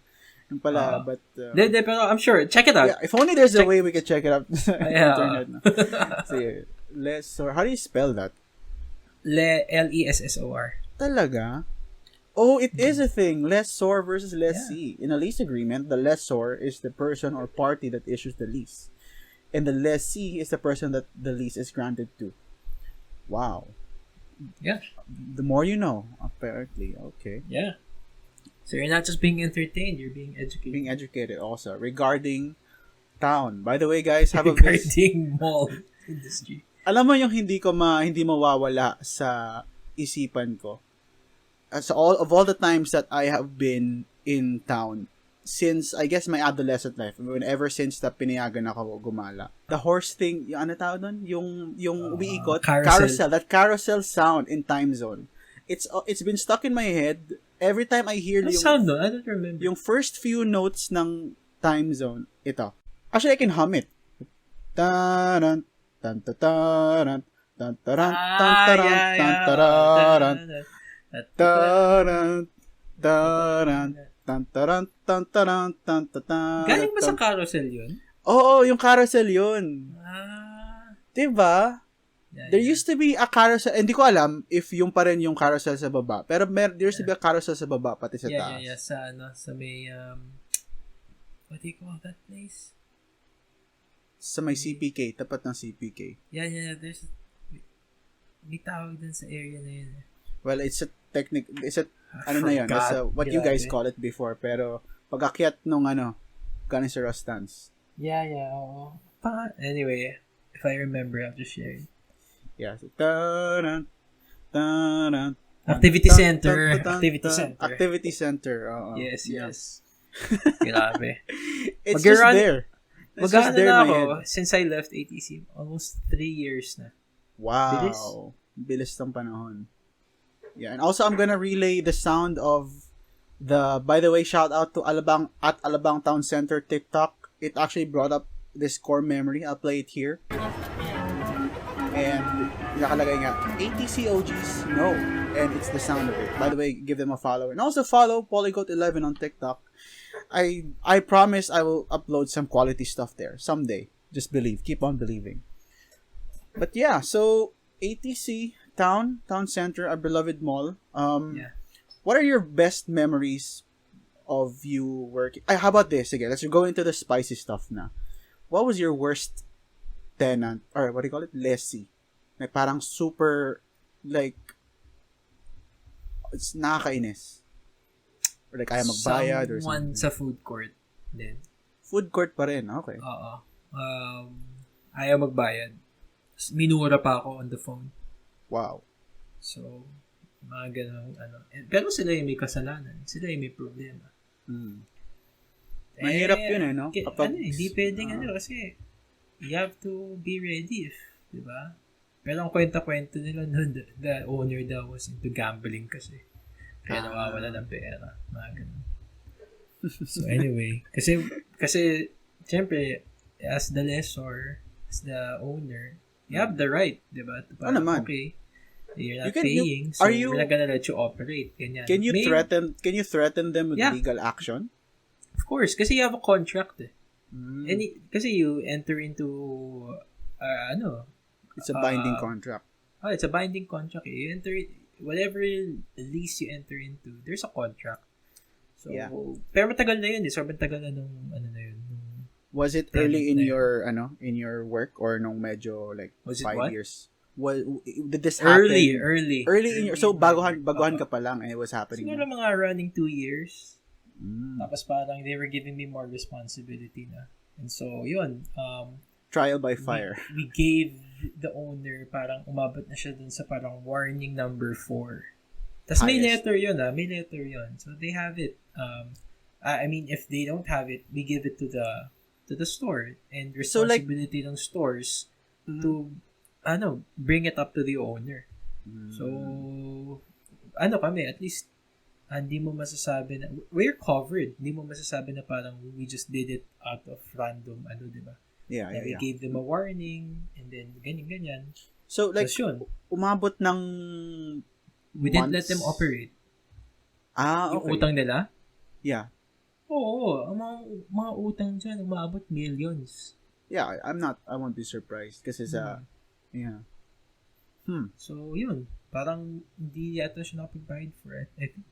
Yung pala, but... pero I'm sure. Check it out. Yeah, if only there's a way we could check it out sa internet. No? Sige, lessor. How do you spell that? Lessor. Talaga? Oh, it is a thing. Lessor versus lessee. In a lease agreement, the lessor is the person or party that issues the lease. And the lessee is the person that the lease is granted to. Wow. Yeah. The more you know, apparently. Okay. Yeah. So you're not just being entertained, you're being educated. Being educated also. Regarding town. By the way, guys, have regarding mall industry. Alam mo yung hindi mawawala sa isipan ko. So all the times that I have been in town, since, I guess, my adolescent life, ever since na pinayagan ako gumala. The horse thing, yung ano tawag doon? Yung umiikot? Carousel. That carousel sound in time zone. It's been stuck in my head. Every time I hear yung sound no? I don't remember. Yung first few notes ng time zone, ito. Actually, I can hum it. Taran, tan taran, tan taran, tan taran, tan taran, taran, taran, tan taran, tan taran, tan taran. Galing ba sa carousel yun? Oo, yung carousel yun. Diba? There used to be a carousel, hindi ko alam if yung pa rin yung carousel sa baba, pero there used to be a carousel sa baba, pati sa taas. Yeah, sa may, what do you call that place? Sa may CPK, tapat ng CPK. Yeah, there's, may tawag dun sa area na yun. Well, it's a ano na yun, it's what you guys call it before, pero pag-akyat nung galing sa Rustans. Yeah, oo. Anyway, if I remember, I'll just share it. Yeah. Taran, taran, Activity center. Activity center. Yes. Grabe. It's just there. It's just there na in my ako head. since I left ATC. Almost 3 years na. Wow. Bilis ng panahon. Yeah, and also I'm gonna relay the sound of by the way, shout out to Alabang at Alabang Town Center TikTok. It actually brought up this core memory. I'll play it here. And nakalagay nga, ATC OGs, no. And it's the sound of it. By the way, give them a follow. And also follow PoliGoat 11 on TikTok. I promise I will upload some quality stuff there someday. Just believe. Keep on believing. But yeah, so ATC, Town Center, a beloved mall. What are your best memories of you working? How about this? Again, let's go into the spicy stuff na. What was your worst tenant, or what do you call it? Lessee. Like, parang super, like, it's nakakainis. Or like, ayaw magbayad or something. Someone sa food court din. Food court pa rin, okay. Oo. Ayaw magbayad. Minura pa ako on the phone. Wow. So, mga ganun, pero sila yung may kasalanan. Sila yung may problema. Mahirap yun no? Kapag, hindi pwedeng kasi you have to be ready di ba? Pero ang kwenta-kwento nila noon, the owner daw was into gambling kasi. Kaya nawawala ng pera. Mga ganun. So anyway, kasi syempre, as the lessor, as the owner, you have the right, di ba? Naman. Okay, you're not paying, so we're not gonna let you operate. Ganyan. Can you threaten them with legal action? Of course, kasi you have a contract kasi you enter into it's a binding contract. It's a binding contract. You enter whatever lease you enter into, there's a contract. So, pero matagal na yun sobrang tagal na nung na yun. Was it early in your work or nung medyo like 5 years? Did this happen? Early in your, so baguhan ka pa lang and it was happening. Siguro mga running 2 years. Tapos parang they were giving me more responsibility na. And so, yun. Trial by fire. We gave the owner, parang umabot na siya dun sa parang warning number 4. Tapos may letter yun. May letter yun. So, they have it. I mean, if they don't have it, we give it to the store. And responsibility ng stores to, bring it up to the owner. So, kami, at least, hindi mo masasabi na, we're covered. Hindi mo masasabi na parang we just did it out of random, di ba? Yeah. We gave them a warning, and then ganyan. So, like, Tapos yun, umabot ng we didn't let months? them operate. Yung Okay. utang nila, Yeah. oo, ang mga utang dyan, umabot millions. Yeah, I won't be surprised. Kasi yeah. So, yun. Parang hindi yata siya nakapag-bayad for it. I think,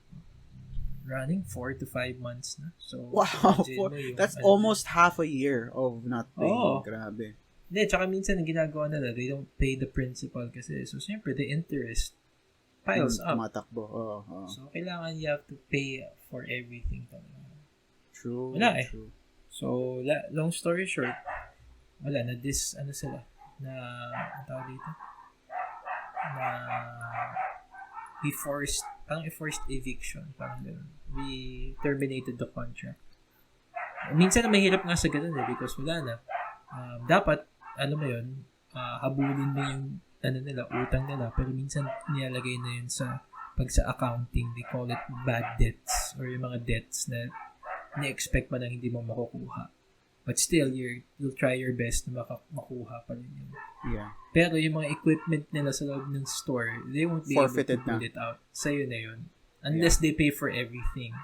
running 4 to 5 months na. So, Wow. imagine mo yung, That's almost half a year of not paying. Oo. Grabe. Hindi, tsaka minsan ang ginagawa nila, they don't pay the principal kasi. So, siyempre, the interest piles up. Tumatakbo. Oo. So, kailangan you have to pay for everything talaga. True. Wala eh. True. So, long story short, wala na ano sila, na, ang tawag dito, na forced eviction, parang gano'n. We terminated the contract. Minsan na mahirap nga sa ganun because wala na. Dapat, alam mo yun, habulin mo yung utang nila, pero minsan nilalagay na yun sa accounting, they call it bad debts or yung mga debts na na-expect mo na hindi mo makukuha. But still, you'll try your best na makuha pa rin yun. Yeah. Pero yung mga equipment nila sa loob ng store, they won't be Forfeited able to pull it out. Sa'yo na yun. Unless they pay for everything.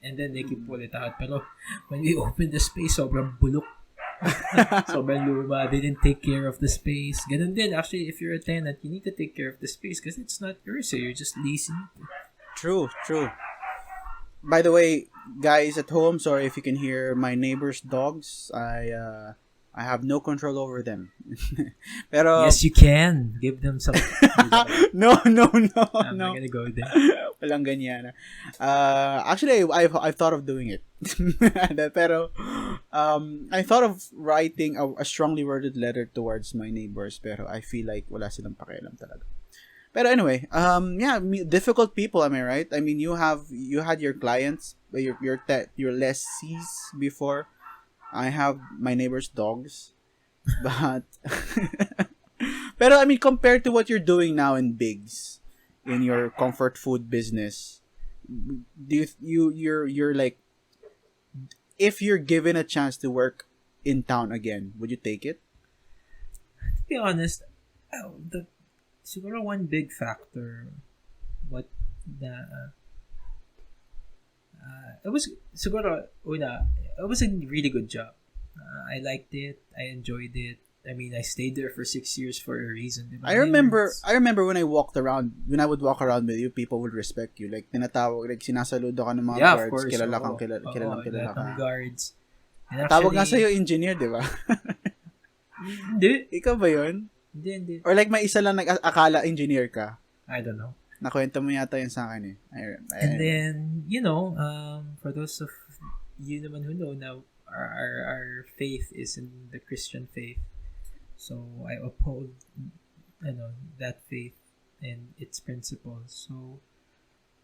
And then they can pull it out. Pero when we open the space, sobrang bulok. Sobrang luma. They didn't take care of the space. Ganun din. Actually, if you're a tenant, you need to take care of the space because it's not yours. So you're just leasing it. True. By the way, guys at home, sorry if you can hear my neighbor's dogs. I have no control over them. Pero Yes, you can. Give them some. no. I'm not gonna go there. Walang ganyan. Actually, I've thought of doing it. Pero I thought of writing a strongly worded letter towards my neighbors, pero I feel like wala silang pakialam talaga. Pero anyway, difficult people, am I right? I mean, you had your clients, your lessees before. I have my neighbor's dogs, but pero I mean, compared to what you're doing now in Bigs, in your comfort food business, do you're like, if you're given a chance to work in town again, would you take it? To be honest, siguro one big factor, it was siguro una, it was a really good job. I liked it. I enjoyed it. I mean, I stayed there for 6 years for a reason. Diba? I remember when I would walk around with you, people would respect you. Like, tinatawag, like, sinasaludo ka ng mga guards. Of course. Kilala ka. Guards. And Tawag nga sa'yo engineer, di ba? Hindi. Ikaw ba yun? Hindi. Or like, may isa lang nag-akala engineer ka. I don't know. Nakwento mo yata yun sa akin eh. And then, for those of you naman who know now, our faith is in the Christian faith. So, I uphold, that faith and its principles. So,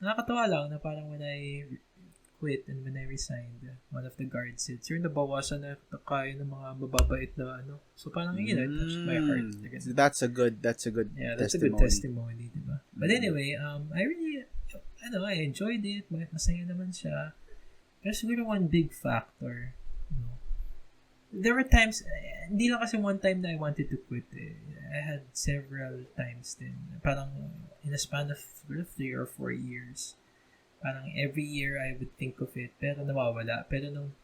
nakakatawa lang na parang when I quit and when I resigned, one of the guards said, "Sir, nabawasan na kaya ng mga mababait na ano." So, parang, it touched my heart. So that's a good Yeah, that's testimony. a good testimony, diba? But anyway, I really, I enjoyed it. Masaya naman siya. Pero siguro one big factor, there were times, hindi lang kasi one time na I wanted to quit eh. I had several times din. Parang in a span of 3 or 4 years. Parang every year I would think of it, pero nawawala. Pero nung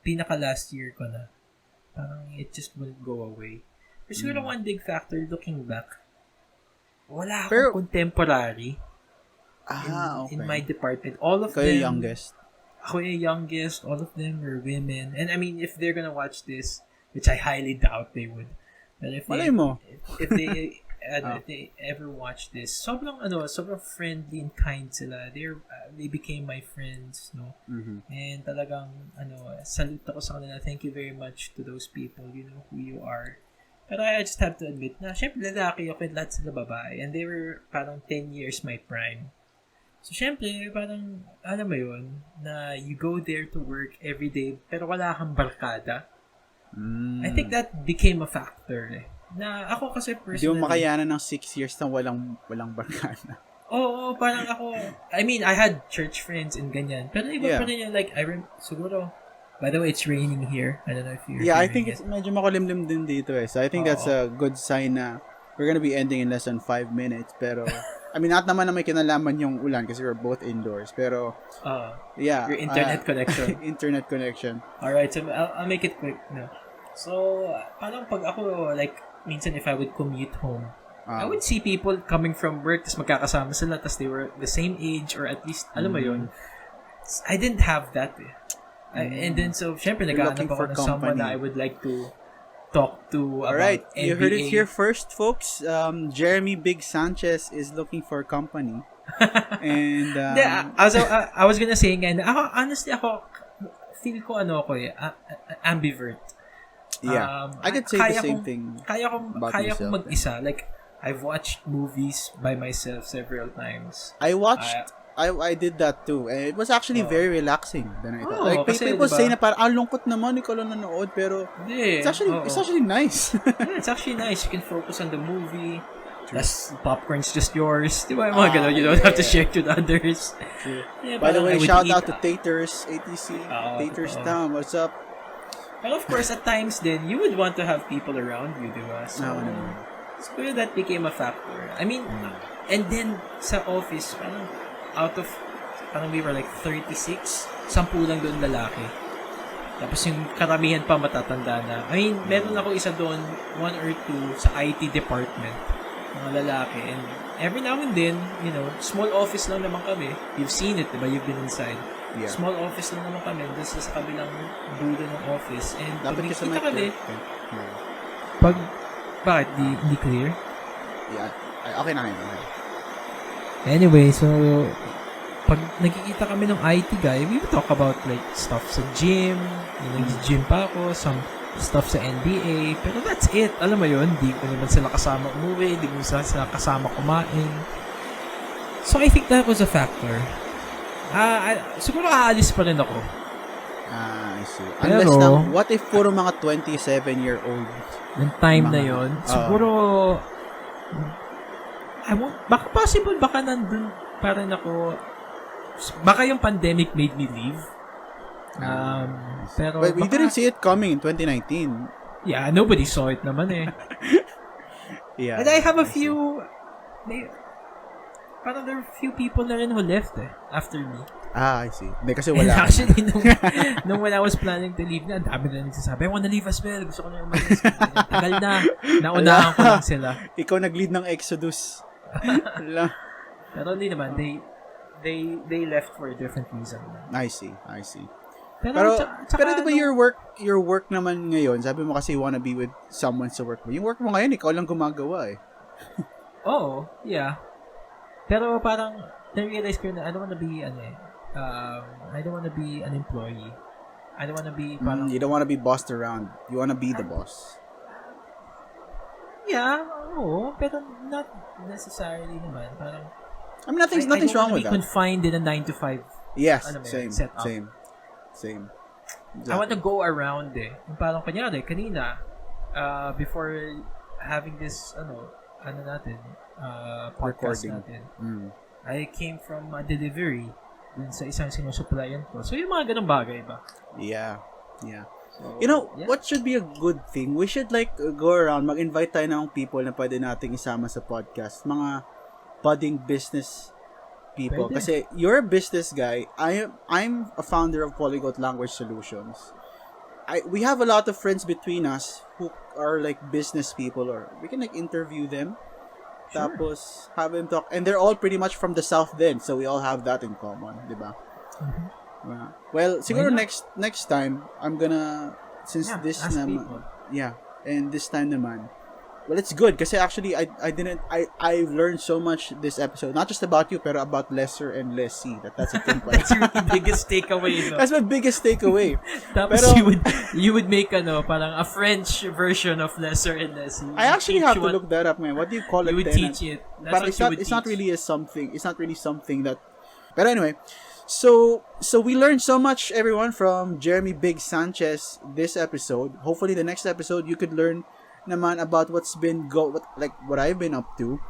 pinaka last year ko na, parang it just wouldn't go away. Pero siguro one big factor, looking back, wala akong contemporary in my department. All of them, youngest. Ako yung youngest, all of them were women. And I mean, if they're gonna watch this, which I highly doubt they would, but if they ever watch this, sobrang friendly and kind sila. They became my friends, no? Mm-hmm. And talagang, salute ako sa kanila. Thank you very much to those people. You know who you are. Pero I just have to admit na, syempre lalaki ako and lahat sila babae. And they were parang 10 years my prime. So, syempre, parang, alam mo yun, na you go there to work every day, pero wala kang barkada. I think that became a factor eh. Na ako kasi personally... Hindi mo makayanan ng 6 years na walang barkada. Oo, parang ako, I mean, I had church friends and ganyan. Pero iba pa rin yung like, siguro, by the way, it's raining here. I don't know if you're I think it's medyo makulimlim din dito eh. So, I think that's a good sign na we're gonna be ending in less than 5 minutes. Pero, I mean, not naman na may kinalaman yung ulan kasi we're both indoors. Pero, yeah. Your internet connection. Internet connection. Alright, so I'll make it quick na. So, parang pag ako, like, minsan if I would commute home, I would see people coming from work, tas magkakasama sila, tas they were the same age, or at least, alam mo yun, I didn't have that eh. And then, so, syempre, nag-aanap ako ng someone na I would like to talk to about Alright, NBA. you heard it here first, folks. Jeremy Big Sanchez is looking for company. And, I was gonna say again, honestly, feel ko ambivert. Yeah, I could say the same thing Kaya about kong myself. mag-isa. Like, I've watched movies by myself several times. I did that too. And it was actually very relaxing. Like, people diba? say na parang, lungkot naman, ikaw lang nanood. Pero, it's actually nice. Yeah, it's actually nice. You can focus on the movie. Plus, popcorn's just yours. Diba? Mga ganun. You don't have to share it with others. True. Yeah, By the way, shout out to Taters. Taters, ATC. Taters Town, what's up? And of course, at times then, you would want to have people around you, diba? So, so that became a factor. I mean, and then, sa office, parang we were like 36, 10 lang doon lalaki. Tapos yung karamihan pa matatanda na. I mean, meron ako isa doon, 1 or 2 sa IT department, mga lalaki. And every now and then, you know, small office lang naman kami. You've seen it, diba? You've been inside. Yeah. Small office lang naman kami. Doon sa kabilang dulo ng office. And pag Dapat nakikita kami, pag, bakit? Di clear? Yeah. Okay na ngayon. Okay. Anyway, so, pag nakikita kami ng IT guy, we would talk about like stuff sa gym, nag-gym pa ako, some stuff sa NBA, pero that's it. Alam mo yun, di ko naman sila kasama umuwi, di ko sila kasama kumain. So, I think that was a factor. Siguro aalis pa rin ako. I see. Pero, unless na, what if puro mga 27-year-old? Yung time na yun, siguro, baka possible, baka nandun pa rin ako. Baka yung pandemic made me leave. Pero but we didn't see it coming in 2019. Yeah, nobody saw it naman eh. Yeah. And I have a few, parang there are few people na rin who left eh, after me. I see. Hindi, kasi wala. And actually, nung when I was planning to leave na, dami na nagsasabi, I wanna leave as well. Gusto ko na umalis. Tagal na. Naunahan ko lang sila. Ikaw nag-lead ng Exodus. Pero hindi naman, they left for a different reason. I see. Pero diba your work naman ngayon, sabi mo kasi you wanna be with someone sa work mo. Yung work mo ngayon, ikaw lang gumagawa eh. Oo, yeah. Pero parang, na-realize ko na I don't wanna be, I don't wanna be an employee. I don't wanna be parang... You don't wanna be bossed around. You wanna be the boss. Yeah, oo. Pero not necessarily naman. Parang... I mean, nothing's wrong with that. I don't wanna be confined in a 9 to 5. Yes, same. Exactly. I want to go around eh. Yung parang kanyari, kanina, before having this, podcast natin, I came from a delivery dun sa isang sinusupplyan ko. So, yung mga ganung bagay ba? Yeah. So, what should be a good thing? We should go around, mag-invite tayo ng people na pwede nating isama sa podcast. Mga budding business people. Pwede. Kasi you're a business guy. I'm a founder of PoliGoat Language Solutions. We have a lot of friends between us who are like business people, or we can interview them. Sure. Tapos have them talk, and they're all pretty much from the South then, so we all have that in common, di ba? Mm-hmm. Well, siguro next time I'm gonna, since this naman, and this time naman, well, it's good kasi actually I've learned so much this episode, not just about you pero about lesser and lessee. That's a thing. That's your biggest takeaway, no? That's my biggest takeaway. Tapos you would make parang a French version of lesser and lessee. I actually have to look that up, man. What do you call it? You would teach it. That's what it's not really something that. But anyway, so we learned so much, everyone, from Jeremy Big Sanchez this episode. Hopefully the next episode you could learn naman about what I've been up to.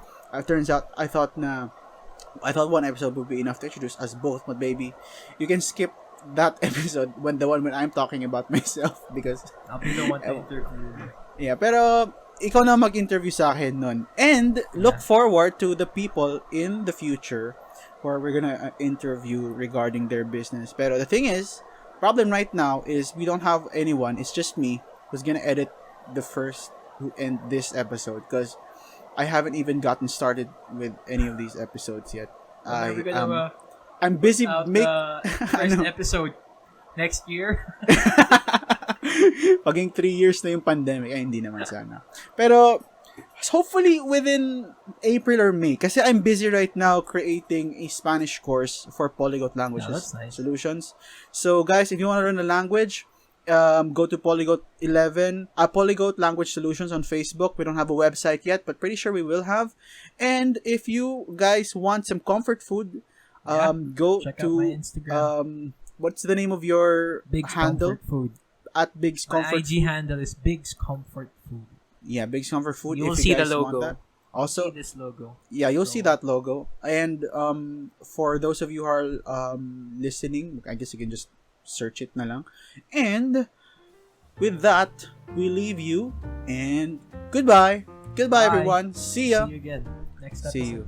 Turns out I thought one episode would be enough to introduce us both, but baby, you can skip that episode when I'm talking about myself because I'll be the one to interview. Yeah, pero ikaw na mag-interview sa akin nun. And look Yeah. forward to the people in the future where we're gonna interview regarding their business. Pero the thing is, problem right now is we don't have anyone. It's just me who's gonna edit the first and this episode because I haven't even gotten started with any of these episodes yet. When are we gonna I'm busy out make the first episode next year? Paging 3 years na yung pandemic, ay hindi naman sana. Pero hopefully within April or May kasi I'm busy right now creating a Spanish course for PoliGoat Language Solutions. So guys, if you want to learn a language, go to PoliGoat Language Solutions on Facebook. We don't have a website yet, but pretty sure we will have. And if you guys want some comfort food, go check to out my Instagram. What's the name of your Big's handle? Comfort Food. At Big's Comfort My IG Food. handle is Big's Comfort Food. Yeah, Big's Comfort Food. You'll if see you the guys logo. Want that. Also, see this logo. Yeah, you'll see that logo. And for those of you who are listening, I guess you can just search it na lang. And with that, we leave you and goodbye. Goodbye, Bye. everyone. See ya. See you again next episode. See you.